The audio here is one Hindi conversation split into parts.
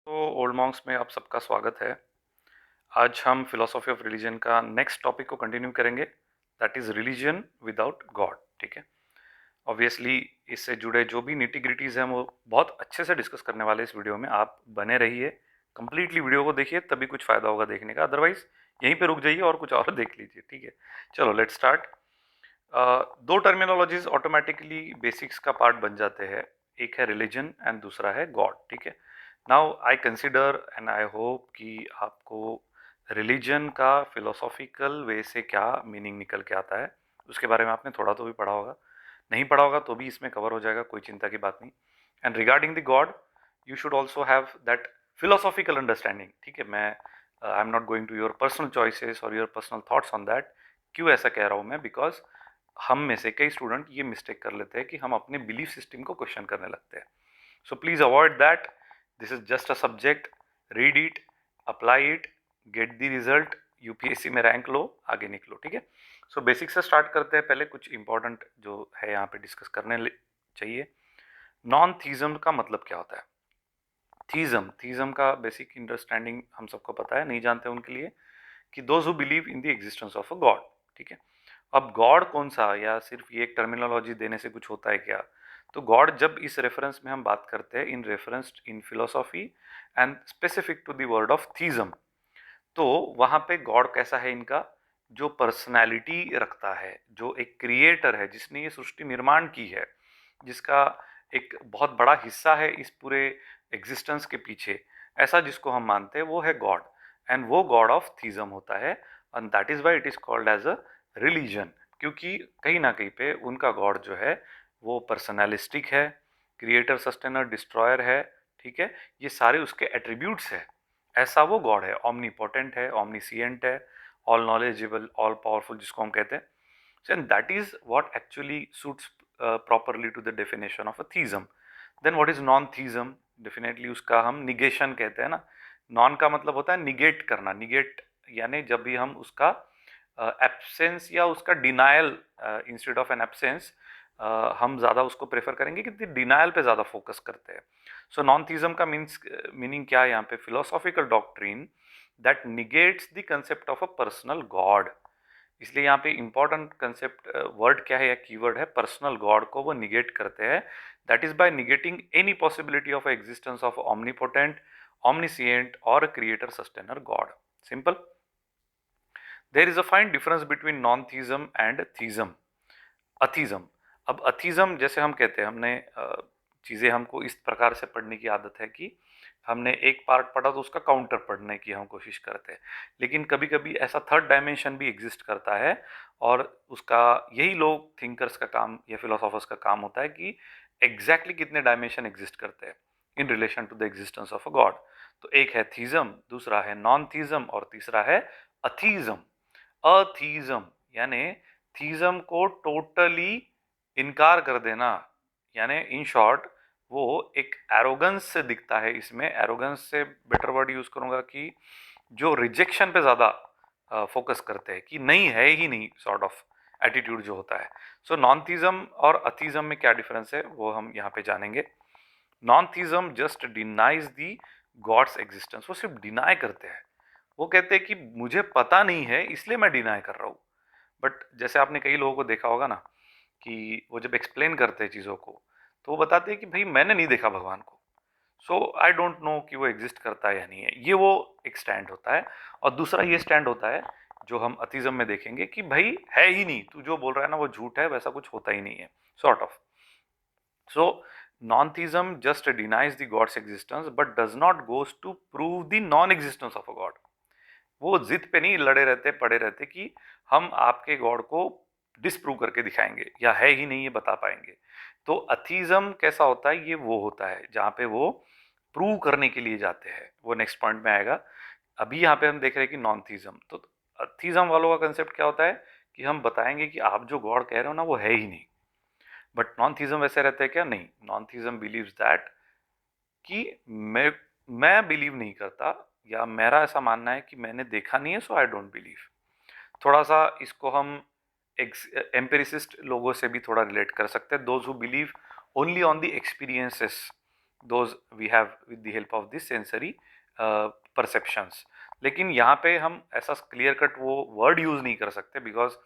तो ओल्ड मॉन्क्स में आप सबका स्वागत है। आज हम फिलोसॉफी ऑफ रिलीजन का नेक्स्ट टॉपिक को कंटिन्यू करेंगे, that is religion without God. ठीक है, ऑब्वियसली इससे जुड़े जो भी निटी-ग्रिटीज हैं वो बहुत अच्छे से डिस्कस करने वाले इस वीडियो में। आप बने रहिए, कंप्लीटली वीडियो को देखिए, तभी कुछ फायदा होगा देखने का, अदरवाइज यहीं पे रुक जाइए और कुछ और देख लीजिए। ठीक है, चलो लेट्स स्टार्ट। दो टर्मिनोलॉजीज ऑटोमेटिकली बेसिक्स का पार्ट बन जाते हैं, एक है रिलीजन एंड दूसरा है गॉड। ठीक है, now I consider and I hope कि आपको रिलीजन का फिलोसॉफिकल वे से क्या मीनिंग निकल के आता है उसके बारे में आपने थोड़ा तो भी पढ़ा होगा, नहीं पढ़ा होगा तो भी इसमें कवर हो जाएगा, कोई चिंता की बात नहीं। And regarding the God you should also have that philosophical understanding. ठीक है, मैं I am not going to your personal choices और your personal thoughts on that. क्यों ऐसा कह रहा हूँ मैं? बिकॉज हम में से कई स्टूडेंट ये मिस्टेक कर लेते हैं कि हम अपने बिलीफ सिस्टम को क्वेश्चन करने लगते हैं। So please avoid that. This is just a subject, read it, apply it, get the result, UPSC में रैंक लो, आगे निकलो। ठीक है, सो बेसिक से स्टार्ट करते हैं। पहले कुछ इंपॉर्टेंट जो है यहाँ पे डिस्कस करने चाहिए। नॉन थीज्म का मतलब क्या होता है? थीज्म का बेसिक अंडरस्टैंडिंग हम सबको पता है, नहीं जानते उनके लिए कि those who believe in the existence of a God. ठीक है, अब गॉड कौन सा, या सिर्फ ये एक टर्मिनोलॉजी देने से कुछ होता है क्या? तो गॉड जब इस रेफरेंस में हम बात करते हैं, in reference in philosophy and specific to the word of theism, तो वहां पे गॉड कैसा है इनका? जो पर्सनैलिटी रखता है, जो एक क्रिएटर है, जिसने ये सृष्टि निर्माण की है, जिसका एक बहुत बड़ा हिस्सा है इस पूरे एग्जिस्टेंस के पीछे, ऐसा जिसको हम मानते हैं वो है गॉड। एंड वो गॉड ऑफ थीज्म होता है, and that is why it is called as a religion. क्योंकि कहीं ना कहीं पे उनका गॉड जो है वो पर्सनलिस्टिक है, क्रिएटर, सस्टेनर, डिस्ट्रॉयर है। ठीक है, ये सारे उसके एट्रीब्यूट्स है, ऐसा वो गॉड है। ऑमनीपोटेंट है, ऑमनीसिएंट है, ऑल नॉलेजेबल, ऑल पावरफुल जिसको हम कहते हैं। And that is what actually suits properly to the definition of a theism. Then what is non-theism? Definitely उसका हम निगेशन कहते हैं ना। नॉन का मतलब होता है निगेट करना, निगेट यानी जब भी हम उसका एब्सेंस या उसका denial, instead of an absence हम ज़्यादा उसको प्रेफर करेंगे कि डिनायल पे ज़्यादा फोकस करते हैं। सो नॉन थीज्म का मीनिंग क्या है यहाँ पे? Philosophical doctrine that negates the concept of a personal God. इसलिए यहाँ पे इंपॉर्टेंट कंसेप्ट वर्ड क्या है या कीवर्ड है? पर्सनल गॉड को वो निगेट करते हैं। That is by negating any possibility of existence of omnipotent, omniscient और creator, sustainer God. Simple. There is a fine difference between non theism and theism, atheism. अब अथीज्म जैसे हम कहते हैं, हमने चीज़ें हमको इस प्रकार से पढ़ने की आदत है कि हमने एक पार्ट पढ़ा तो उसका काउंटर पढ़ने की हम कोशिश करते हैं, लेकिन कभी कभी ऐसा थर्ड डायमेंशन भी एग्जिस्ट करता है, और उसका यही लोग थिंकर्स का काम या फिलोसोफर्स का काम होता है कि एग्जैक्टली कितने डायमेंशन एग्जिस्ट करते हैं in relation to the existence of a god. तो एक है थीज्म, दूसरा है नॉन थीज्म और तीसरा है अथीज्म। अथीज्म यानी थीज्म को टोटली इनकार कर देना, यानी इन शॉर्ट वो एक एरोगेंस से दिखता है। इसमें एरोगेंस से बेटर वर्ड यूज करूंगा कि जो रिजेक्शन पे ज्यादा फोकस करते हैं कि नहीं है ही नहीं, सॉर्ट ऑफ एटीट्यूड जो होता है। सो नॉन थीज्म और अथीज्म में क्या डिफरेंस है वो हम यहाँ पे जानेंगे। नॉन थीज्म जस्ट डिनाइज दी गॉड्स एग्जिस्टेंस, वो सिर्फ डिनाई करते हैं। वो कहते हैं कि मुझे पता नहीं है इसलिए मैं डिनाई कर रहा हूँ। बट जैसे आपने कई लोगों को देखा होगा ना कि वो जब एक्सप्लेन करते हैं चीज़ों को, तो वो बताते हैं कि भाई मैंने नहीं देखा भगवान को, सो आई डोंट नो कि वो एग्जिस्ट करता है या नहीं है। ये वो एक स्टैंड होता है। और दूसरा ये स्टैंड होता है जो हम अतिज्म में देखेंगे कि भाई है ही नहीं, तू जो बोल रहा है ना वो झूठ है, वैसा कुछ होता ही नहीं है, sort of. So non-theism just denies the god's existence but does not goes to prove the non-existence of a god. वो जिद पे नहीं लड़े रहते, पड़े रहते कि हम आपके गॉड को डिसप्रूव करके दिखाएंगे या है ही नहीं ये बता पाएंगे। तो अथीज्म कैसा होता है? ये वो होता है जहां पे वो प्रूव करने के लिए जाते हैं, वो नेक्स्ट पॉइंट में आएगा। अभी यहाँ पे हम देख रहे हैं कि नॉन थीज्म। तो अथीज्म वालों का कंसेप्ट क्या होता है कि हम बताएंगे कि आप जो गॉड कह रहे हो ना वो है ही नहीं। बट नॉन थीज्म वैसे रहता है क्या? नहीं, नॉन थीज्म बिलीव्स दैट कि मैं बिलीव नहीं करता, या मेरा ऐसा मानना है कि मैंने देखा नहीं है सो आई डोंट बिलीव। थोड़ा सा इसको हम एम्पिरिसिस्ट लोगों से भी थोड़ा रिलेट कर सकते हैं, those who believe only on the experiences, those we have with the help of this sensory perceptions. लेकिन यहाँ पे हम ऐसा क्लियर कट वो वर्ड यूज नहीं कर सकते, because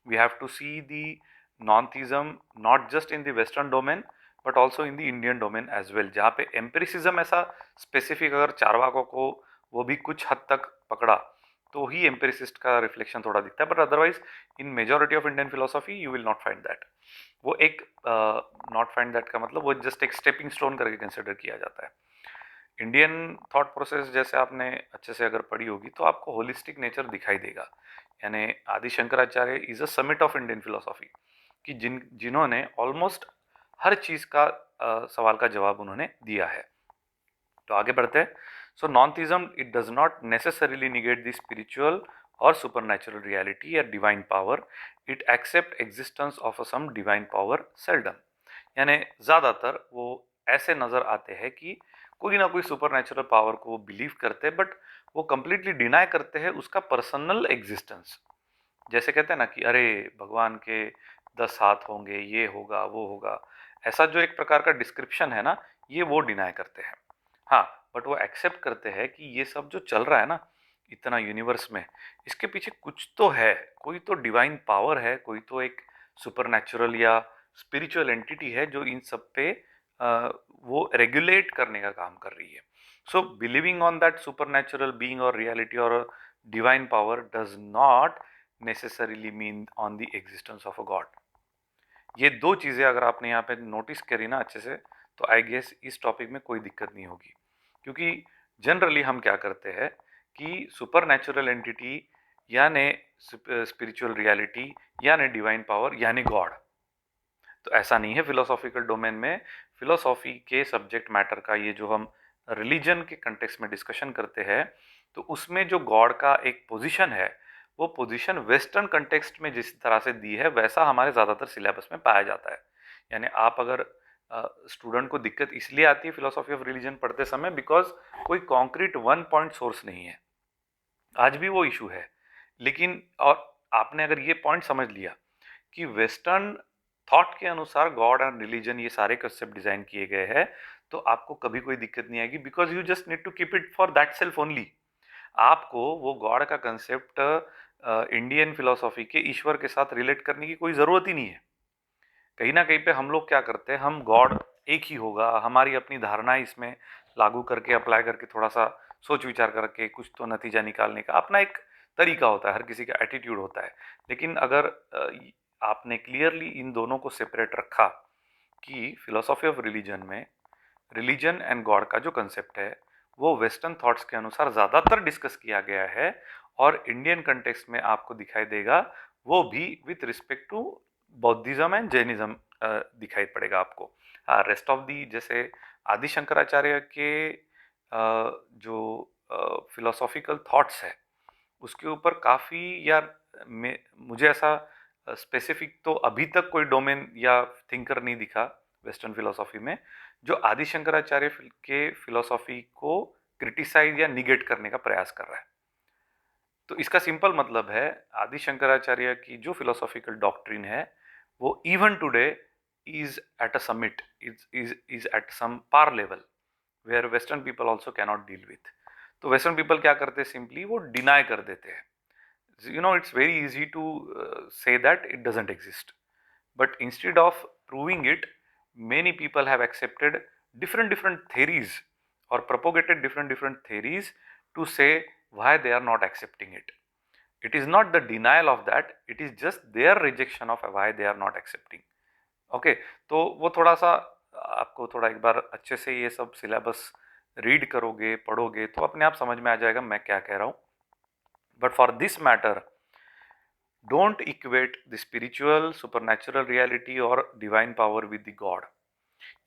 we have to see the non theism not just in the western domain but also in the Indian domain as well, जहाँ पे एम्पिरिसिज्म ऐसा स्पेसिफिक अगर चारवाकों को वो भी कुछ हद तक पकड़ा तो ही एम्पिरिसिस्ट का रिफ्लेक्शन थोड़ा दिखता है, but otherwise in majority of Indian philosophy you will not find that. वो एक नॉट फाइंड दैट का मतलब वो जस्ट एक स्टेपिंग स्टोन करके कंसिडर किया जाता है। इंडियन थॉट प्रोसेस जैसे आपने अच्छे से अगर पढ़ी होगी तो आपको होलिस्टिक नेचर दिखाई देगा। यानी आदि Shankaracharya is a summit of Indian philosophy, कि जिन्होंने ऑलमोस्ट हर चीज का सवाल का जवाब उन्होंने दिया है। तो आगे बढ़ते हैं। So non theism it does not necessarily negate the spiritual और सुपरनैचुरल रियलिटी या divine power, it accept existence of some divine power seldom. यानी ज़्यादातर वो ऐसे नज़र आते हैं कि कोई ना कोई सुपरनैचुरल पावर को वो बिलीव करते हैं, बट वो कंप्लीटली डिनाई करते हैं उसका पर्सनल एग्जिस्टेंस। जैसे कहते हैं ना कि अरे भगवान के 10 हाथ होंगे, ये होगा वो होगा, ऐसा जो एक प्रकार का डिस्क्रिप्शन है ना, ये वो डिनाई करते हैं। हाँ, बट वो एक्सेप्ट करते हैं कि ये सब जो चल रहा है ना इतना यूनिवर्स में, इसके पीछे कुछ तो है, कोई तो डिवाइन पावर है, कोई तो एक सुपरनैचुरल या स्पिरिचुअल एंटिटी है जो इन सब पे वो रेगुलेट करने का काम कर रही है। So believing on that supernatural being और रियलिटी और divine power does not necessarily mean on the existence of a God. ये दो चीज़ें अगर आपने यहाँ पे नोटिस करी ना अच्छे से, तो आई गेस इस टॉपिक में कोई दिक्कत नहीं होगी। क्योंकि जनरली हम क्या करते हैं कि सुपर नेचुरल एंटिटी यानी स्पिरिचुअल रियलिटी यानी डिवाइन पावर यानी गॉड, तो ऐसा नहीं है फिलोसॉफिकल डोमेन में। फिलोसॉफी के सब्जेक्ट मैटर का ये जो हम रिलीजन के कंटेक्स्ट में डिस्कशन करते हैं, तो उसमें जो गॉड का एक पोजीशन है, वो पोजीशन वेस्टर्न कंटेक्स्ट में जिस तरह से दी है वैसा हमारे ज़्यादातर सिलेबस में पाया जाता है। यानी आप अगर स्टूडेंट को दिक्कत इसलिए आती है फिलोसॉफी ऑफ रिलीजन पढ़ते समय बिकॉज कोई कॉन्क्रीट वन पॉइंट सोर्स नहीं है, आज भी वो इशू है। लेकिन और आपने अगर ये पॉइंट समझ लिया कि वेस्टर्न थॉट के अनुसार गॉड एंड रिलीजन ये सारे कंसेप्ट डिजाइन किए गए हैं, तो आपको कभी कोई दिक्कत नहीं आएगी, because you just need to keep it for that self only. आपको वो गॉड का कंसेप्ट इंडियन फिलोसॉफी के ईश्वर के साथ रिलेट करने की कोई ज़रूरत ही नहीं है। कहीं ना कहीं पे हम लोग क्या करते हैं, हम गॉड एक ही होगा, हमारी अपनी धारणा इसमें लागू करके अप्लाई करके थोड़ा सा सोच विचार करके कुछ तो नतीजा निकालने का अपना एक तरीका होता है, हर किसी का एटीट्यूड होता है। लेकिन अगर आपने क्लियरली इन दोनों को सेपरेट रखा कि फिलोसॉफी ऑफ रिलीजन में रिलीजन एंड गॉड का जो कंसेप्ट है वो वेस्टर्न थॉट्स के अनुसार ज़्यादातर डिस्कस किया गया है, और इंडियन कंटेक्स्ट में आपको दिखाई देगा वो भी with respect to Buddhism and Jainism दिखाई पड़ेगा आपको। हाँ, रेस्ट ऑफ दी जैसे आदि शंकराचार्य के जो फिलोसॉफिकल थॉट्स है उसके ऊपर काफ़ी यार मुझे ऐसा स्पेसिफिक तो अभी तक कोई डोमेन या थिंकर नहीं दिखा वेस्टर्न फिलोसॉफी में जो आदि शंकराचार्य के फिलोसॉफी को क्रिटिसाइज या निगेट करने का प्रयास कर रहा है। तो इसका सिंपल मतलब है आदि शंकराचार्य की जो फिलोसॉफिकल डॉक्ट्रिन है वो even today is at a summit, is at some par level where western people also cannot deal with. तो वेस्टर्न पीपल क्या करते हैं, सिंपली वो डिनाई कर देते हैं। You know, it's very easy to say that it doesn't exist, but instead of proving it, many people have accepted different theories or propagated different theories to say why they are not accepting it. It is not the denial of that, it is just their rejection of why they are not accepting. Okay, तो वो थोड़ा सा आपको थोड़ा एक बार अच्छे से ये सब सिलेबस रीड करोगे पढ़ोगे तो अपने आप समझ में आ जाएगा मैं क्या कह रहा हूँ। But for this matter don't equate the spiritual supernatural reality और divine power with the God.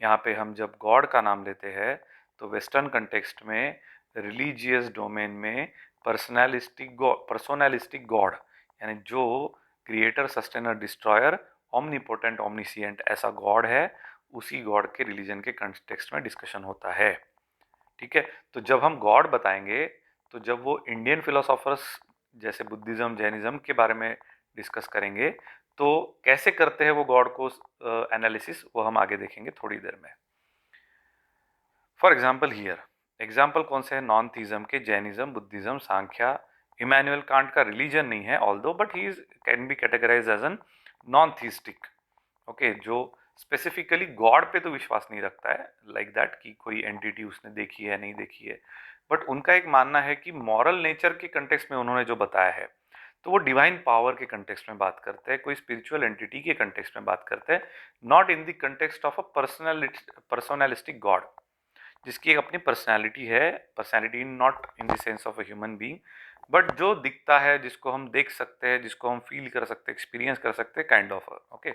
यहाँ पे हम जब गॉड का नाम लेते हैं तो वेस्टर्न कंटेक्स्ट में रिलीजियस डोमेन में पर्सोनलिस्टिक गॉड यानी जो creator sustainer destroyer omnipotent omniscient ऐसा गॉड है, उसी गॉड के रिलीजन के कंटेक्स्ट में डिस्कशन होता है। ठीक है, तो जब हम गॉड बताएंगे तो जब वो इंडियन फिलोसोफर्स जैसे बुद्धिज्म जैनिज्म के बारे में डिस्कस करेंगे तो कैसे करते हैं वो गॉड को एनालिसिस, वो हम आगे देखेंगे थोड़ी देर में। फॉर एग्जाम्पल हियर, एग्जाम्पल कौन से है नॉन थीज्म के? Jainism, Buddhism, Samkhya. Immanuel Kant का रिलीजन नहीं है although, but he can be categorise as an non theistic. Okay, जो स्पेसिफिकली गॉड पे तो विश्वास नहीं रखता है लाइक दैट कि कोई एंटिटी उसने देखी है नहीं देखी है, बट उनका एक मानना है कि मॉरल नेचर के कंटेक्स्ट में उन्होंने जो बताया है तो वो डिवाइन पावर के कंटेक्स्ट में बात करते हैं, कोई स्पिरिचुअल एंटिटी के कंटेक्स्ट में बात करते हैं, not in the context of a personalistic God, जिसकी एक अपनी पर्सनैलिटी है, personality not in the sense of a human being, but जो दिखता है, जिसको हम देख सकते हैं, जिसको हम फील कर सकते हैं, एक्सपीरियंस कर सकते हैं, काइंड ऑफ। ओके,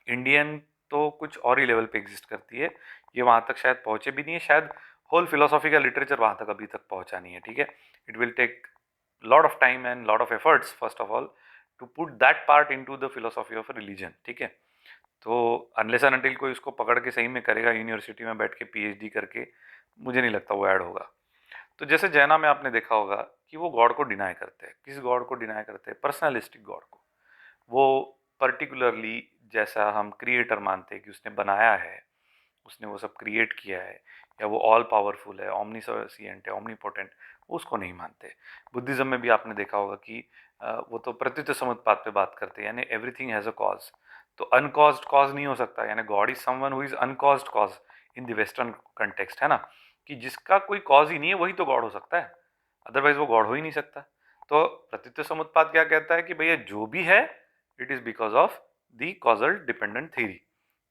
इंडियन तो कुछ और ही लेवल पे एग्जिस्ट करती है, ये वहां तक शायद पहुंचे भी नहीं है, शायद होल फिलोसॉफी का लिटरेचर वहां तक अभी तक पहुंचा नहीं है, ठीक है। It will take lot of time and lot of efforts first of all to put that part into the philosophy of religion, ठीक है। तो अनलेस एंड अनटिल कोई उसको पकड़ के सही में करेगा यूनिवर्सिटी में बैठ के पीएचडी करके, मुझे नहीं लगता वो ऐड होगा। तो जैसे जैना में आपने देखा होगा कि वो गॉड को डिनाई करते हैं। किस गॉड को डिनाई करते हैं? पर्सनलिस्टिक गॉड को। वो पर्टिकुलरली जैसा हम क्रिएटर मानते हैं कि उसने बनाया है, उसने वो सब क्रिएट किया है, या वो ऑल पावरफुल है, ऑमनीसेंट है, ऑमनीपोटेंट, वो उसको नहीं मानते। बुद्धिज्म में भी आपने देखा होगा कि वो तो प्रत्युत समुत्पाद पे बात करते हैं, यानी एवरीथिंग हैज अ कॉज। तो अनकॉज्ड कॉज नहीं हो सकता, यानी God is someone who is uncaused cause in the western context, है ना, कि जिसका कोई कॉज ही नहीं है वही तो गॉड हो सकता है, अदरवाइज वो गॉड हो ही नहीं सकता। तो प्रत्युत समुत्पाद क्या कहता है कि भैया जो भी है it is because of the causal dependent theory.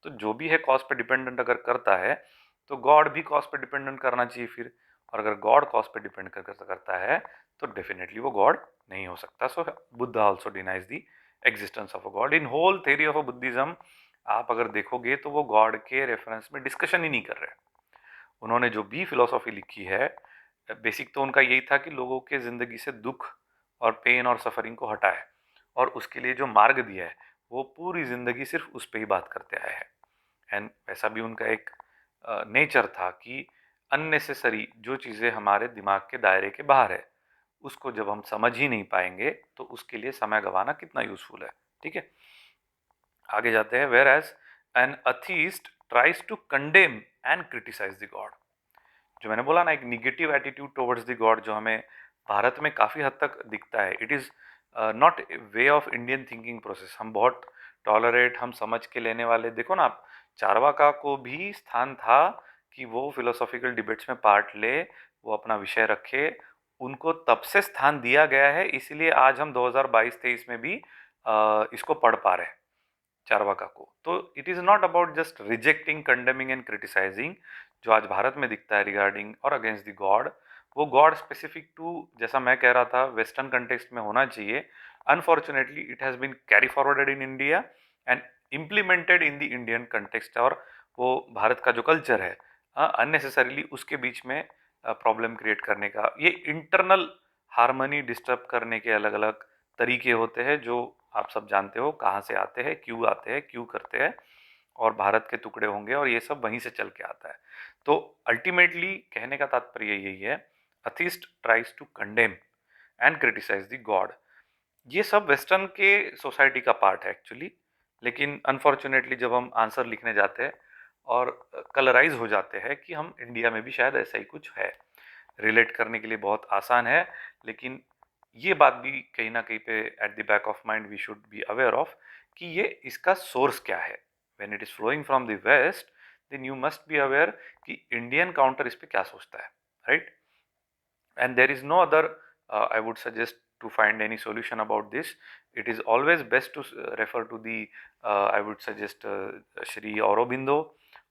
तो जो भी है कॉज पे डिपेंडेंट अगर करता है तो गॉड भी कॉज पे डिपेंडेंट करना चाहिए फिर, और अगर गॉड कॉज पे डिपेंड करता है तो डेफिनेटली वो गॉड नहीं हो सकता। So Buddha also denies the existence of a God. In whole theory of a Buddhism आप अगर देखोगे तो वो गॉड के रेफरेंस में डिस्कशन ही नहीं कर रहे। उन्होंने जो भी फिलोसॉफी लिखी है, बेसिक तो उनका यही था कि लोगों के ज़िंदगी से दुख और पेन और सफरिंग को हटाए, और उसके लिए जो मार्ग दिया है वो पूरी ज़िंदगी सिर्फ उस पर ही बात करते आए हैं। एंड वैसा भी उनका एक नेचर था कि अननेसेसरी जो चीज़ें हमारे दिमाग के दायरे के बाहर है उसको जब हम समझ ही नहीं पाएंगे तो उसके लिए समय गंवाना कितना यूजफुल है, ठीक है। आगे जाते हैं। Whereas an atheist tries to condemn and criticise the God. जो मैंने बोला ना, एक negative attitude towards the God जो हमें भारत में काफ़ी हद तक दिखता है, it is not way of Indian thinking process. हम बहुत टॉलरेट, हम समझ के लेने वाले। देखो ना आप, चारवाका को भी स्थान था कि वो फिलोसॉफिकल डिबेट्स में पार्ट ले, वो अपना विषय रखे, उनको तब से स्थान दिया गया है, इसीलिए आज हम 2022-23 में भी इसको पढ़ पा रहे हैं चारवाका को। तो it is not about just rejecting, condemning and criticising जो आज भारत में दिखता है रिगार्डिंग और अगेंस्ट द गॉड। वो गॉड स्पेसिफिक टू, जैसा मैं कह रहा था, वेस्टर्न कंटेक्स्ट में होना चाहिए। Unfortunately it has been carry forwarded in India and implemented in the Indian context, और वो भारत का जो कल्चर है अननेसेसरीली उसके बीच में प्रॉब्लम क्रिएट करने का, ये इंटरनल हारमोनी डिस्टर्ब करने के अलग अलग तरीके होते हैं जो आप सब जानते हो कहाँ से आते हैं, क्यों करते हैं, और भारत के टुकड़े होंगे और ये सब वहीं से चल के आता है। तो अल्टीमेटली कहने का तात्पर्य यही है, atheist tries to condemn and criticise the God. ये सब वेस्टर्न के सोसाइटी का पार्ट है एक्चुअली, लेकिन अनफॉर्चुनेटली जब हम आंसर लिखने जाते हैं और कलराइज हो जाते हैं कि हम इंडिया में भी शायद ऐसा ही कुछ है, रिलेट करने के लिए बहुत आसान है, लेकिन ये बात भी कहीं ना कहीं पे at the back of mind we should be aware of कि ये इसका सोर्स क्या है। When it is flowing from the West then you must be aware कि इंडियन काउंटर इस पे क्या सोचता है, right. And there is no other, I would suggest, to find any solution about this. It is always best to refer to the, I would suggest, Shri Aurobindo,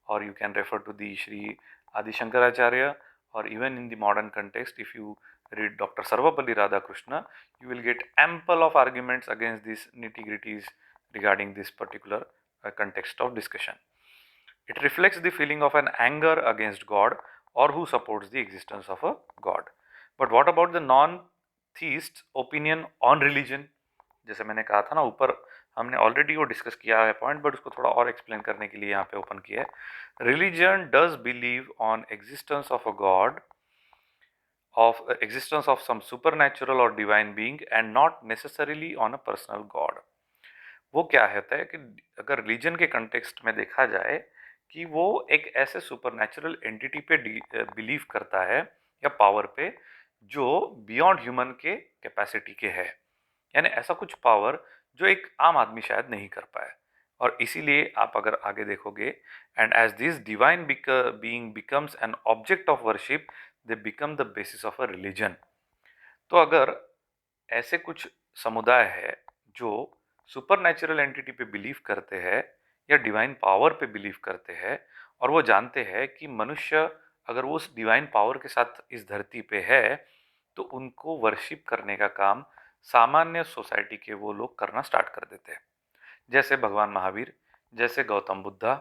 or you can refer to the Shri Adi Shankaracharya, or even in the modern context if you read Dr. Sarvapalli Radhakrishna, you will get ample of arguments against these nitty-gritties regarding this particular context of discussion. It reflects the feeling of an anger against God or who supports the existence of a God. But what about the non-theist's opinion on religion? जैसे मैंने कहा था ना ऊपर, हमने ऑलरेडी वो डिस्कस किया है पॉइंट, बट उसको थोड़ा और एक्सप्लेन करने के लिए यहाँ पे ओपन किया है। Religion does believe on existence of a God, of existence of some supernatural or divine being and not necessarily on a personal god। वो क्या होता है कि अगर रिलीजन के कंटेक्स्ट में देखा जाए कि वो एक ऐसे सुपरनैचुरल एंटिटी पे बिलीव करता है या पावर पे जो बियॉन्ड ह्यूमन के कैपेसिटी के है, यानी ऐसा कुछ पावर जो एक आम आदमी शायद नहीं कर पाए। और इसीलिए आप अगर आगे देखोगे, and as this divine being becomes an object of worship, they become the basis of a religion. तो अगर ऐसे कुछ समुदाय है जो सुपरनैचुरल एंटिटी पे बिलीव करते हैं या डिवाइन पावर पे बिलीव करते हैं, और वो जानते हैं कि मनुष्य अगर वो उस डिवाइन पावर के साथ इस धरती पे है तो उनको वर्शिप करने का काम सामान्य सोसाइटी के वो लोग करना स्टार्ट कर देते हैं। जैसे भगवान महावीर, जैसे गौतम बुद्धा,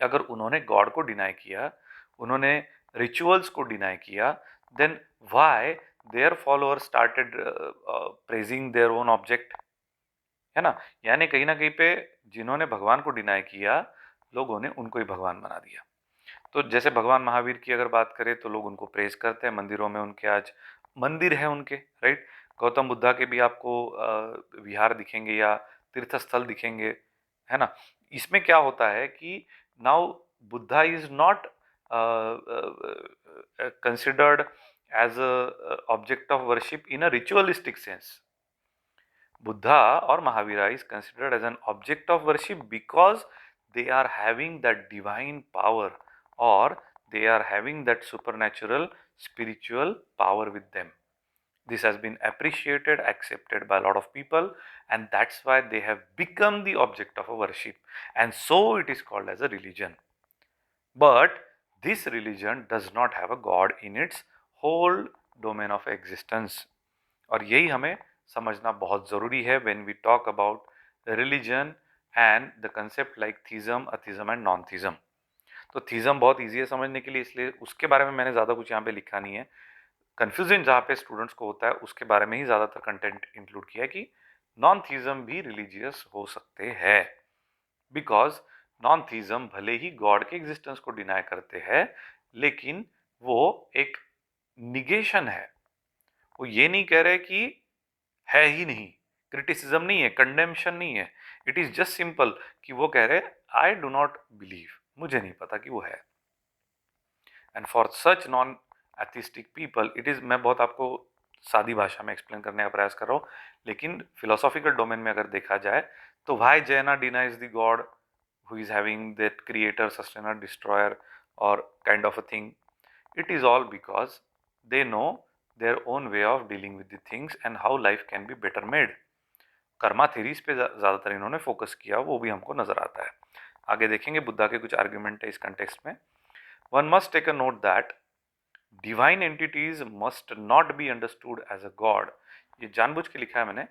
अगर उन्होंने गॉड को डिनाई किया, उन्होंने रिचुअल्स को डिनाई किया, then why their follower started praising their own object, है ना। यानी कहीं ना कहीं पे जिन्होंने भगवान को डिनाई किया, लोगों ने उनको ही भगवान बना दिया। तो जैसे भगवान महावीर की अगर बात करें तो लोग उनको प्रेज करते हैं, मंदिरों में उनके आज मंदिर है उनके, राइट। गौतम बुद्धा के भी आपको विहार दिखेंगे या तीर्थ स्थल दिखेंगे, है ना। इसमें क्या होता है कि now Buddha is not considered as a object of worship in a ritualistic sense. Buddha or Mahavira is considered as an object of worship because they are having that divine power, or they are having that supernatural spiritual power with them. This has been appreciated, accepted by a lot of people, and that's why they have become the object of a worship, and so it is called as a religion. But this religion does not have a God in its whole domain of existence. और यही हमें समझना बहुत ज़रूरी है when we talk about religion and the concept like theism, atheism and non theism. तो थीज़म बहुत ईजी है समझने के लिए, इसलिए उसके बारे में मैंने ज़्यादा कुछ यहाँ पे लिखा नहीं है। कन्फ्यूजन जहाँ पे स्टूडेंट्स को होता है उसके बारे में ही ज़्यादातर कंटेंट इंक्लूड किया है कि नॉन थीज़म भी रिलीजियस हो सकते हैं, बिकॉज नॉन थीज़म भले ही गॉड के एग्जिस्टेंस को डिनाई करते हैं, लेकिन वो एक निगेशन है। वो ये नहीं कह रहे कि है ही नहीं, क्रिटिसिज्म नहीं है, कंडेम्शन नहीं है, इट इज जस्ट सिंपल कि वो कह रहे आई डू नॉट बिलीव, मुझे नहीं पता कि वो है। And for such non atheistic people it is, मैं बहुत आपको सादी भाषा में एक्सप्लेन करने का प्रयास कर रहा हूँ, लेकिन फिलोसॉफिकल डोमेन में अगर देखा जाए तो व्हाई जैना denies the God who is having that creator, sustainer, destroyer or kind of a thing, it is all because they know their own way of dealing with the things and how life can be better made. Karma theories पे ज़्यादातर इन्होंने फोकस किया, वो भी हमको नज़र आता है। आगे देखेंगे बुद्धा के कुछ आर्ग्यूमेंट है इस कंटेक्स्ट में। One must take a note that divine entities must not be understood as a God. ये जानबूझ के लिखा है मैंने,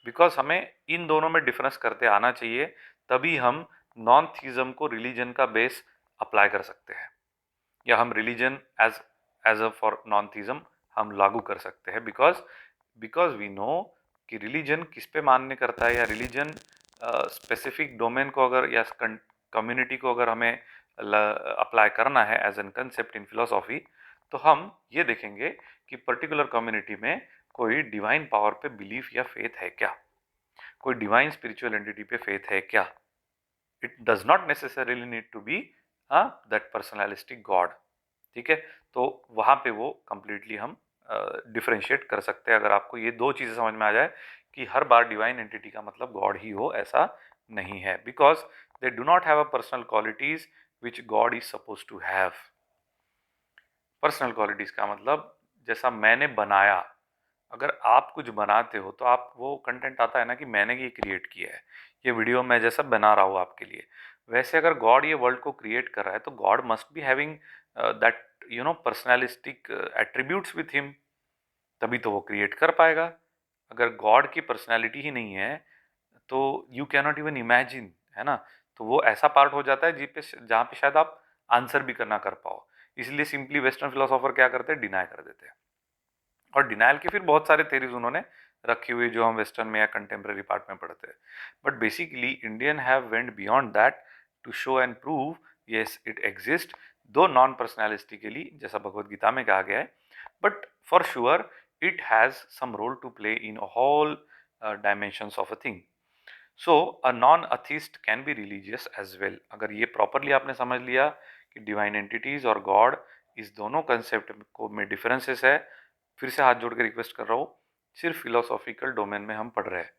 बिकॉज हमें इन दोनों में डिफरेंस करते आना चाहिए, तभी हम नॉन थीज़म को रिलीजन का बेस अप्लाई कर सकते हैं, या हम religion as a for non theism हम लागू कर सकते हैं। बिकॉज वी नो कि रिलीजन किस पे मान्य करता है, या रिलीजन स्पेसिफिक डोमेन को अगर या कम्युनिटी को अगर हमें अप्लाई करना है as an concept in philosophy, तो हम ये देखेंगे कि पर्टिकुलर कम्युनिटी में कोई डिवाइन पावर पे बिलीफ या फेथ है क्या, कोई डिवाइन स्पिरिचुअल एंटिटी पे फेथ है क्या। It does not necessarily need to be that personalistic God, ठीक है। तो वहाँ पे वो कंप्लीटली हम डिफ्रेंशिएट कर सकते हैं। अगर आपको ये दो चीज़ें समझ में आ जाए कि हर बार डिवाइन एंटिटी का मतलब गॉड ही हो, ऐसा नहीं है, because they do not have a personal qualities which God is suppose to have. Personal qualities का मतलब जैसा मैंने बनाया, अगर आप कुछ बनाते हो तो आप वो कंटेंट आता है ना कि मैंने ये क्रिएट किया है, ये वीडियो मैं जैसा बना रहा हूँ आपके लिए, वैसे अगर गॉड ये वर्ल्ड को क्रिएट कर रहा है तो God must be having that personalistic attributes with him, तभी तो वो क्रिएट कर पाएगा। अगर गॉड की पर्सनैलिटी ही नहीं है तो यू कैनॉट इवन इमेजिन, है ना। तो वो ऐसा पार्ट हो जाता है जहाँ पे शायद आप आंसर भी करना कर पाओ। इसलिए सिंपली वेस्टर्न फिलोसोफर क्या करते हैं, डिनाई कर देते हैं। और डिनाइल के फिर बहुत सारे थेरीज उन्होंने रखी हुई जो हम वेस्टर्न में या कंटेम्प्रेरी पार्ट में पढ़ते हैं। But basically Indian have went beyond that to show and prove yes it exist, though non personalistically, जैसा भगवद गीता में कहा गया है, but for sure it has some role to play in all dimensions of a thing. So a non atheist can be religious as well. अगर ये प्रॉपरली आपने समझ लिया कि डिवाइन एंटिटीज और गॉड, इस दोनों कंसेप्ट को में डिफरेंसेस है, फिर से हाथ जोड़ के रिक्वेस्ट कर रहा हूँ, सिर्फ फिलोसॉफिकल डोमेन में हम पढ़ रहे हैं,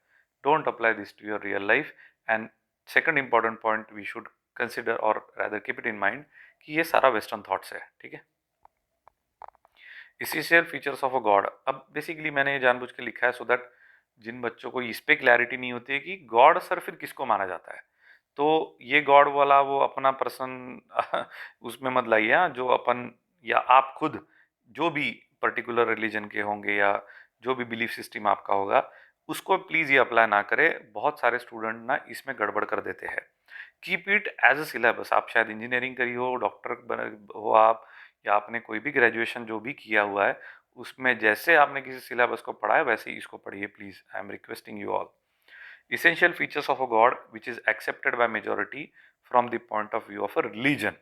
don't apply this to your real life. And second important point we should consider और rather keep it in mind कि ये सारा वेस्टर्न थॉट्स है, ठीक है। Essential features of a God, अब बेसिकली मैंने ये जानबूझ के लिखा है सो दैट जिन बच्चों को इस पे क्लैरिटी नहीं होती है कि गॉड सर फिर किसको माना जाता है, तो ये गॉड वाला वो अपना पर्सन उसमें मत लाइए, हाँ, जो अपन या आप खुद जो भी पर्टिकुलर रिलीजन के होंगे या जो भी बिलीफ सिस्टम आपका होगा, उसको प्लीज ये अप्लाई ना करें। बहुत सारे स्टूडेंट ना इसमें गड़बड़ कर देते हैं। Keep it as a syllabus. आप शायद इंजीनियरिंग करी हो, डॉक्टर हो आप, या आपने कोई भी ग्रेजुएशन जो भी किया हुआ है, उसमें जैसे आपने किसी सिलेबस को पढ़ा है वैसे ही इसको पढ़िए please. I am requesting you all. Essential features of a god which is accepted by majority from the point of view of a religion,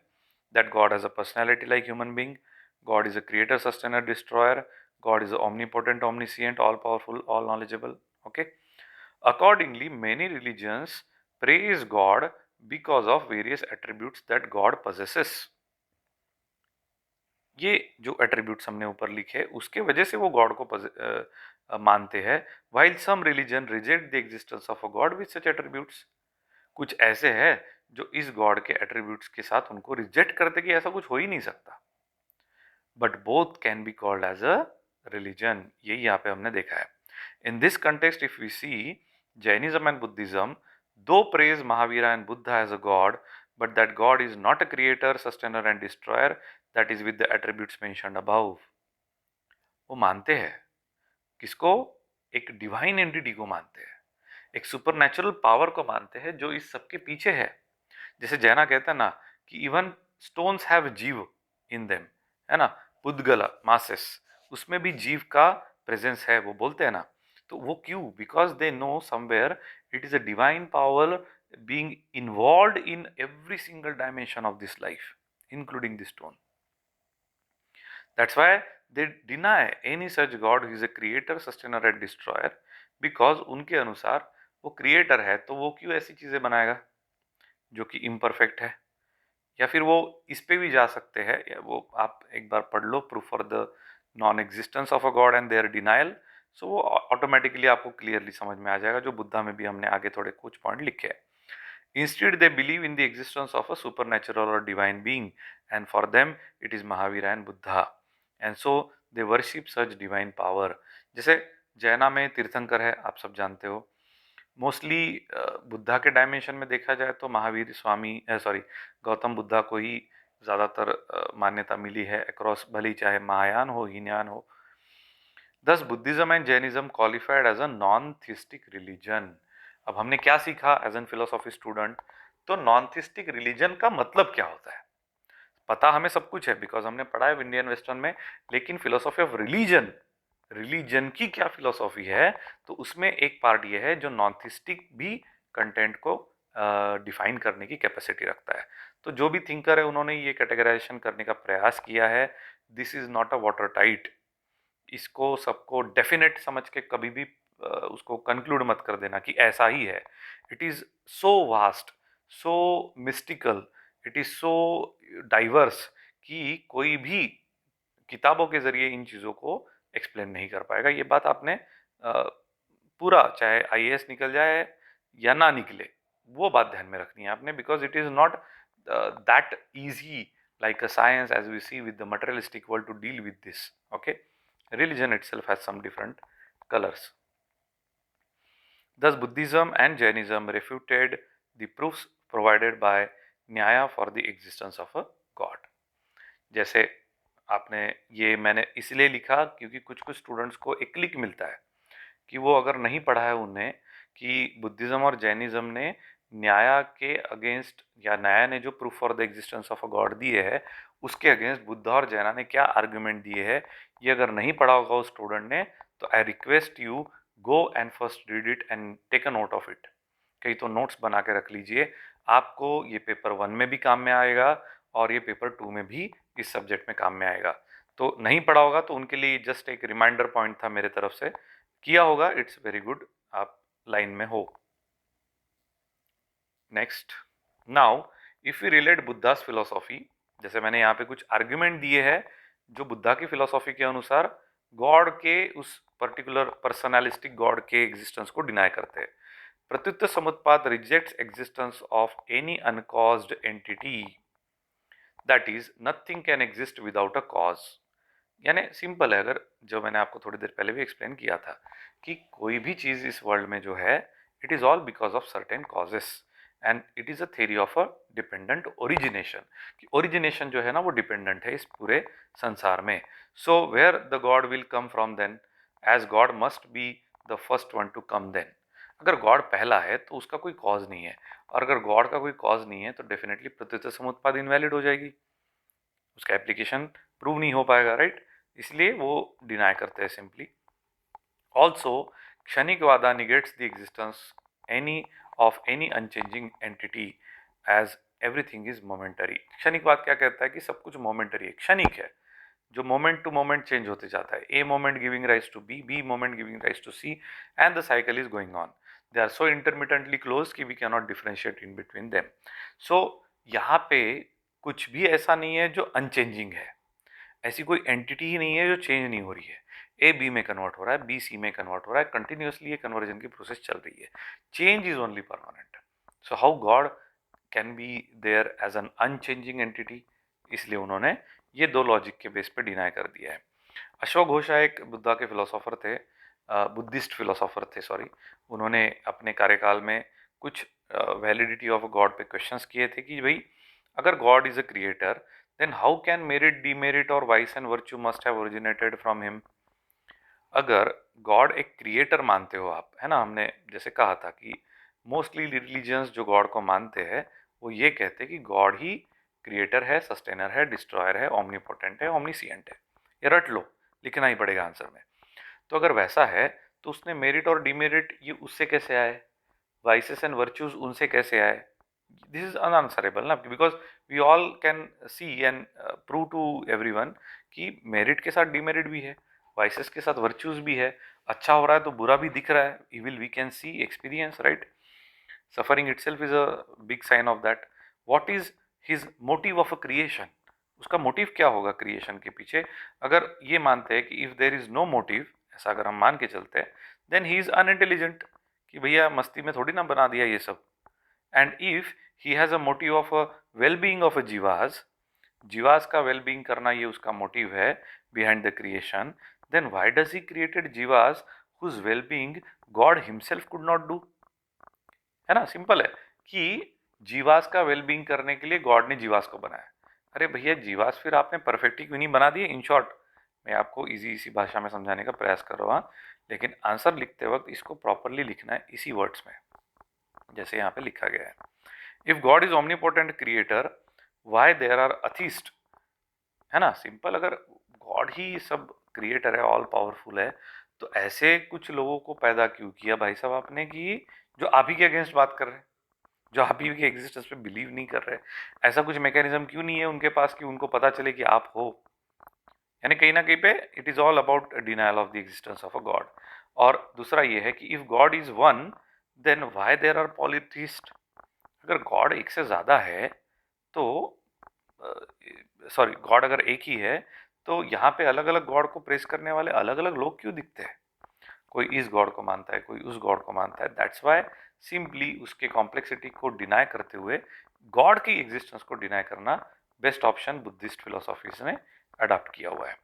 that God has a personality like human being, God is a creator, sustainer, destroyer, God is omnipotent, omniscient, all powerful, all knowledgeable. Okay, accordingly many religions praise God because of various attributes that God possesses. ये जो एट्रीब्यूट्स हमने ऊपर लिखे उसके वजह से वो गॉड को मानते हैं। While some religion reject the existence of a god with such attributes, कुछ ऐसे हैं जो इस गॉड के एट्रीब्यूट्स के साथ उनको रिजेक्ट करते कि ऐसा कुछ हो ही नहीं सकता। But both can be called as a religion, यही यहाँ पे हमने देखा है। In this context if we see Jainism and Buddhism though praise Mahavira and Buddha as a God, but that God is not a creator, sustainer and destroyer, that is with the attributes mentioned above. वो मानते हैं किसको? एक डिवाइन एंटिटी को मानते हैं, एक सुपरनेचुरल पावर को मानते हैं जो इस सबके पीछे है। जैसे जैना कहता है ना कि इवन स्टोन्स हैव जीव इन देम, है ना, पुद्गल मासेस, उसमें भी जीव का प्रेजेंस है, वो बोलते हैं ना। तो वो क्यों? Because they know somewhere it is a divine power being involved in every single dimension of this life, including the stone. That's why they deny any such God who is a creator, sustainer and destroyer, because उनके अनुसार वो क्रिएटर है तो वो क्यों ऐसी चीजें बनाएगा जो कि इम्परफेक्ट है। या फिर वो इस पे भी जा सकते हैं, या वो आप एक बार पढ़ लो proof for the non existence of a God and their denial, so वो ऑटोमेटिकली आपको क्लियरली समझ में आ जाएगा, जो बुद्धा में भी हमने आगे थोड़े कुछ पॉइंट लिखे हैं। Instead, they believe in the existence of a supernatural or divine being, and for them it is Mahavira and Buddha, and so they worship such divine power. जैसे जैना में तीर्थंकर है, आप सब जानते हो। मोस्टली बुद्धा के डायमेंशन में देखा जाए तो महावीर स्वामी सॉरी गौतम बुद्धा को ही ज़्यादातर मान्यता मिली है अक्रॉस, भले ही चाहे महायान हो हीनयान हो। Thus Buddhism and Jainism qualified as a non-theistic religion. अब हमने क्या सीखा एज एन फिलोसॉफी स्टूडेंट? तो नॉन थिस्टिक रिलीजन का मतलब क्या होता है पता हमें सब कुछ है, बिकॉज हमने पढ़ा है इंडियन वेस्टर्न में। लेकिन फिलोसॉफी ऑफ रिलीजन, रिलीजन की क्या फिलोसॉफी है, तो उसमें एक पार्ट ये है जो नॉन थिस्टिक भी कंटेंट को डिफाइन करने की कैपेसिटी रखता है। तो जो भी थिंकर है उन्होंने ये कैटेगराइजेशन करने का प्रयास किया है। This is not a water tight, इसको सबको डेफिनेट समझ के कभी भी उसको कंक्लूड मत कर देना कि ऐसा ही है। It is so vast, so mystical, it is so diverse कि कोई भी किताबों के जरिए इन चीज़ों को एक्सप्लेन नहीं कर पाएगा। ये बात आपने पूरा, चाहे आईएएस निकल जाए या ना निकले, वो बात ध्यान में रखनी है आपने, because it is not that easy like a science as we see with the materialistic world to deal with this. Okay, religion itself has some different colors. Thus Buddhism and Jainism refuted the proofs provided by Nyaya for the existence of a god. जैसे आपने, ये मैंने इसलिए लिखा क्योंकि कुछ कुछ स्टूडेंट्स को एक क्लिक मिलता है कि वो अगर नहीं पढ़ा है उन्हें कि बुद्धिज्म और जैनिज्म ने न्याया के अगेंस्ट, या न्याया ने जो proof for the existence of a God दिए है उसके अगेंस्ट बुद्धा और जैना ने क्या आर्ग्यूमेंट दिए है, ये अगर नहीं पढ़ा होगा उस स्टूडेंट ने, तो I request you go and first read it and take a note of it. कहीं तो नोट्स बना के रख लीजिए, आपको ये पेपर 1 में भी काम में आएगा और ये पेपर 2 में भी इस सब्जेक्ट में काम में आएगा। तो नहीं पढ़ा होगा तो उनके लिए जस्ट एक रिमाइंडर पॉइंट था मेरे तरफ से, किया होगा इट्स वेरी गुड, आप लाइन में हो। Next, now if we relate Buddha's philosophy, जैसे मैंने यहाँ पे कुछ आर्ग्यूमेंट दिए हैं जो बुद्धा की फिलोसॉफी के अनुसार गॉड के, उस पर्टिकुलर पर्सनालिस्टिक गॉड के एग्जिस्टेंस को डिनाई करते हैं। प्रत्युत्तर समुत्पाद rejects existence of any uncaused entity, that is nothing can exist without a cause. यानी सिंपल है, अगर जो मैंने आपको थोड़ी देर पहले भी एक्सप्लेन किया था कि कोई भी चीज इस वर्ल्ड में जो है, it is all because of certain causes and it is a theory of a dependent origination, कि ओरिजिनेशन जो है ना वो डिपेंडेंट है इस पूरे संसार में। So where the God will come from then, as God must be the first one to come then. अगर गॉड पहला है तो उसका कोई कॉज नहीं है, और अगर गॉड का कोई कॉज नहीं है तो डेफिनेटली प्रत्युत्तर समुत्पाद इनवैलिड हो जाएगी, उसका एप्लीकेशन प्रूव नहीं हो पाएगा, राइट। इसलिए वो डिनाई करते हैं सिंपली। ऑल्सो क्षणिकवादा negates the existence any of any unchanging entity as everything is momentary. क्षणिकवाद क्या कहता है कि सब कुछ मोमेंटरी है, क्षणिक है, जो मोमेंट टू मोमेंट चेंज होते जाता है। A moment giving rise to B, B moment giving rise to C, and the cycle is going on. They are so intermittently close कि we can not differentiate in between them. So यहाँ पे कुछ भी ऐसा नहीं है जो अनचेंजिंग है, ऐसी कोई एंटिटी ही नहीं है जो चेंज नहीं हो रही है। ए बी में कन्वर्ट हो रहा है, बी सी में कन्वर्ट हो रहा है, कंटिन्यूसली ये कन्वर्जन की प्रोसेस चल रही है। Change is only permanent. So how God can be there as an unchanging entity, इसलिए उन्होंने ये दो लॉजिक के बेस पे डिनाई कर दिया है। अशोक घोषा एक बुद्धा के फिलोसोफर थे, बुद्धिस्ट फिलोसोफर थे, सॉरी। उन्होंने अपने कार्यकाल में कुछ वैलिडिटी ऑफ गॉड पे क्वेश्चंस किए थे कि भाई अगर God is a creator, then how can merit, demerit और vice and virtue must have originated from him. अगर गॉड एक क्रिएटर मानते हो आप, है ना, हमने जैसे कहा था कि मोस्टली रिलीजियंस जो गॉड को मानते हैं वो ये कहते हैं कि गॉड ही क्रिएटर है, सस्टेनर है, डिस्ट्रॉयर है, ओमनीपोटेंट है, ओमनीसिएंट है। ये रट लो, लिखना ही पड़ेगा आंसर में। तो अगर वैसा है तो उसने मेरिट और डिमेरिट ये उससे कैसे आए, वाइसेस एंड वर्च्यूज उनसे कैसे आए। दिस इज अनआंसरेबल ना, because we all can see and prove to everyone कि मेरिट के साथ डिमेरिट भी है, वाइसेस के साथ वर्च्यूज भी है। अच्छा हो रहा है तो बुरा भी दिख रहा है, evil we can see, experience, right. Suffering itself is a big sign of that. What is his motive of a creation, उसका मोटिव क्या होगा क्रिएशन के पीछे। अगर ये मानते हैं कि if there is no motive, ऐसा अगर हम मान के चलते हैं, देन ही इज अनइंटेलिजेंट, कि भैया मस्ती में थोड़ी ना बना दिया ये सब। And if he has a motive of a well being of a जीवास, जीवास का वेल बीइंग करना ये उसका मोटिव है behind the creation, then why does he created जीवास whose well being God himself could not do. है ना, सिंपल है कि जीवास का वेल बीइंग करने के लिए गॉड ने जीवास को बनाया। अरे भैया जीवास फिर आपने परफेक्ट ही क्यों नहीं बना दिए। इन शॉर्ट, मैं आपको इजी भाषा में समझाने का प्रयास कर रहा हूँ, लेकिन आंसर लिखते वक्त इसको प्रॉपरली लिखना है इसी वर्ड्स में जैसे यहाँ पे लिखा गया है। If God is omnipotent creator, why there are atheist. है ना, सिंपल, अगर गॉड ही सब क्रिएटर है, ऑल पावरफुल है, तो ऐसे कुछ लोगों को पैदा क्यों किया भाई साहब आपने, कि जो आप ही के अगेंस्ट बात कर रहे हैं, जो आप ही के एग्जिस्टेंस पे बिलीव नहीं कर रहे। ऐसा कुछ मैकेनिज्म क्यों नहीं है उनके पास कि उनको पता चले कि आप हो। यानी कहीं ना कहीं पे it is all about denial of the existence of a god. और दूसरा ये है कि if God is one, then why there are polytheist. अगर गॉड एक से ज्यादा है तो, सॉरी, गॉड अगर एक ही है तो यहाँ पे अलग अलग गॉड को प्रेस करने वाले अलग अलग लोग क्यों दिखते हैं। कोई इस गॉड को मानता है, कोई उस गॉड को मानता है। दैट्स वाई सिंपली उसके कॉम्प्लेक्सिटी को डिनाई करते हुए गॉड की एग्जिस्टेंस को डिनाई करना बेस्ट ऑप्शन बुद्धिस्ट फिलोसॉफीज ने अडॉप्ट किया हुआ है।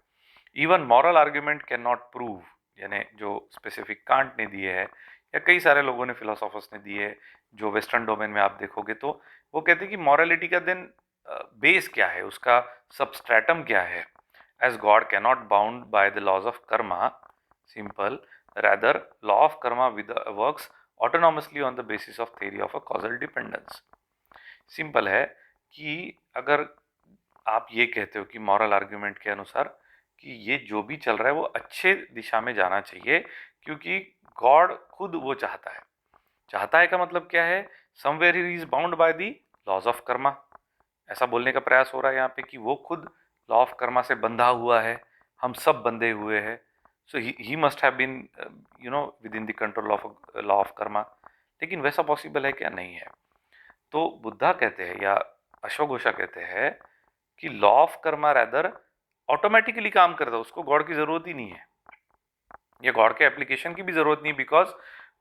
Even moral argument can not prove, यानी जो स्पेसिफिक कांट ने दिए है या कई सारे लोगों ने, फिलोसोफर्स ने दिए, जो वेस्टर्न डोमेन में आप देखोगे तो वो कहते हैं कि मॉरलिटी का देन बेस क्या है, उसका सबस्ट्रेटम क्या है। As God can not bound by the laws of karma, simple, rather law of karma with works autonomously on the basis of theory of a causal dependence। Simple है कि अगर आप ये कहते हो कि मॉरल आर्ग्यूमेंट के अनुसार कि ये जो भी चल रहा है वो अच्छे दिशा में जाना चाहिए, क्योंकि गॉड खुद वो चाहता है। चाहता है का मतलब क्या है, somewhere he is bound by the laws of karma. ऐसा बोलने का प्रयास हो रहा है यहाँ पे कि वो खुद लॉ ऑफ कर्मा से बंधा हुआ है, हम सब बंधे हुए हैं। So he must have been within the control of law of karma. लेकिन वैसा पॉसिबल है क्या, नहीं है। तो बुद्धा कहते हैं या अश्वघोषा कहते हैं कि law of Karma rather automatically काम करता है, उसको गॉड की जरूरत ही नहीं है, या गॉड के एप्लीकेशन की भी जरूरत नहीं, because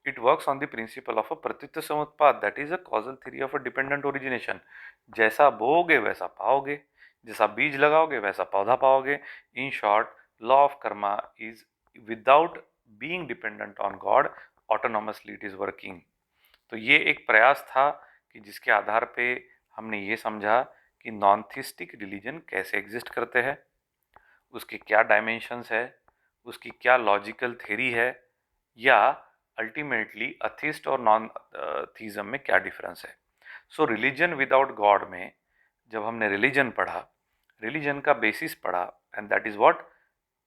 it works on the principle of a प्रत्युत समुत्पाद, that is a causal theory of a dependent origination. जैसा बोओगे वैसा पाओगे, जैसा बीज लगाओगे वैसा पौधा पाओगे। In short, law of Karma is without being dependent on God, autonomously it is working. तो ये एक प्रयास था कि जिसके आधार पे हमने ये समझा कि नॉन थिस्टिक रिलीजन कैसे एग्जिस्ट करते हैं, उसके क्या डायमेंशंस है, उसकी क्या लॉजिकल थ्योरी है, या अल्टीमेटली अथिस्ट और नॉन थीज्म में क्या डिफरेंस है। सो रिलीजन विदाउट गॉड में जब हमने रिलीजन पढ़ा, रिलीजन का बेसिस पढ़ा, and that is what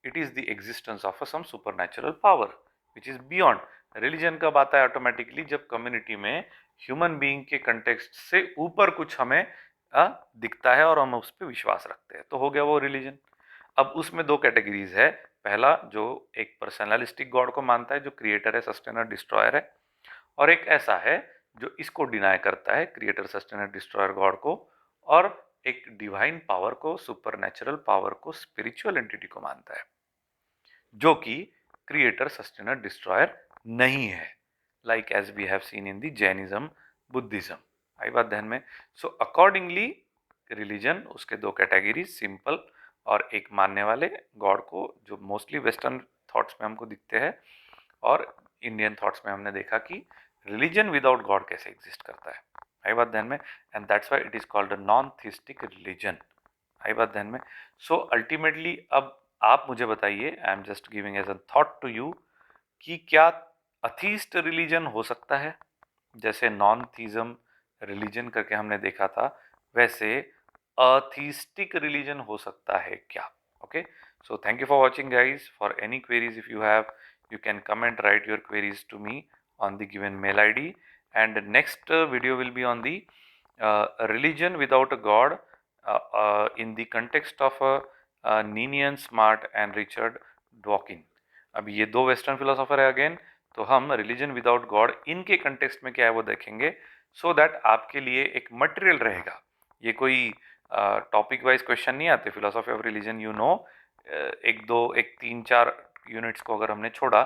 it is the existence of some supernatural power which is beyond. Religion कब आता है ऑटोमेटिकली, जब कम्युनिटी में ह्यूमन बीइंग के कंटेक्स्ट से ऊपर कुछ हमें दिखता है और हम उस पर विश्वास रखते हैं, तो हो गया वो रिलीजन। अब उसमें दो कैटेगरीज है। पहला जो एक पर्सनलिस्टिक गॉड को मानता है, जो क्रिएटर है, सस्टेनर, डिस्ट्रॉयर है, और एक ऐसा है जो इसको डिनाई करता है, क्रिएटर, सस्टेनर, डिस्ट्रॉयर गॉड को, और एक डिवाइन पावर को, सुपरनैचुरल पावर को, स्पिरिचुअल एंटिटी को मानता है, जो कि क्रिएटर, सस्टेनर, डिस्ट्रॉयर नहीं है, like as we have seen in the Jainism, Buddhism. आई बात ध्यान में। सो अकॉर्डिंगली रिलीजन, उसके दो कैटेगरी, सिंपल और एक मानने वाले गॉड को, जो मोस्टली वेस्टर्न थॉट्स में हमको दिखते हैं, और इंडियन थॉट्स में हमने देखा कि रिलीजन विदाउट गॉड कैसे एग्जिस्ट करता है। आई बात ध्यान में। And that's why it is called a non theistic religion. आई बात ध्यान में। सो अल्टीमेटली अब आप मुझे बताइए, I am just giving as a thought to you, कि क्या अथीस्ट रिलीजन हो सकता है? जैसे नॉन थीज्म रिलीजन करके हमने देखा था, वैसे अथीस्टिक रिलीजन हो सकता है क्या? Okay, so thank you for watching guys. For any queries if you have, you can comment, write your queries to me on the given mail id, and next video will be on the religion without a god in the context of Ninian Smart and Richard Dawkins. अभी ये दो वेस्टर्न फिलोसोफर है अगेन, तो हम रिलीजन विदाउट गॉड इनके कंटेक्स्ट में क्या है वो देखेंगे, सो दैट आपके लिए एक मटेरियल रहेगा। ये कोई टॉपिक वाइज क्वेश्चन नहीं आते philosophy of religion, you know. एक दो, एक तीन चार यूनिट्स को अगर हमने छोड़ा,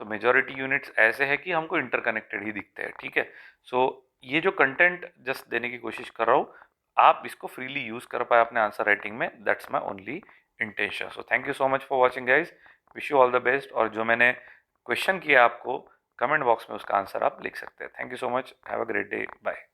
तो मेजॉरिटी यूनिट्स ऐसे है कि हमको इंटरकनेक्टेड ही दिखते हैं, ठीक है। सो ये जो कंटेंट जस्ट देने की कोशिश कर रहा हूँ, आप इसको फ्रीली यूज कर पाए अपने आंसर राइटिंग में, that's my only intention. So thank you so much for watching guys, wish you all the best. और जो मैंने क्वेश्चन किया आपको, कमेंट बॉक्स में उसका आंसर आप लिख सकते हैं। Thank you so much, have a great day, bye.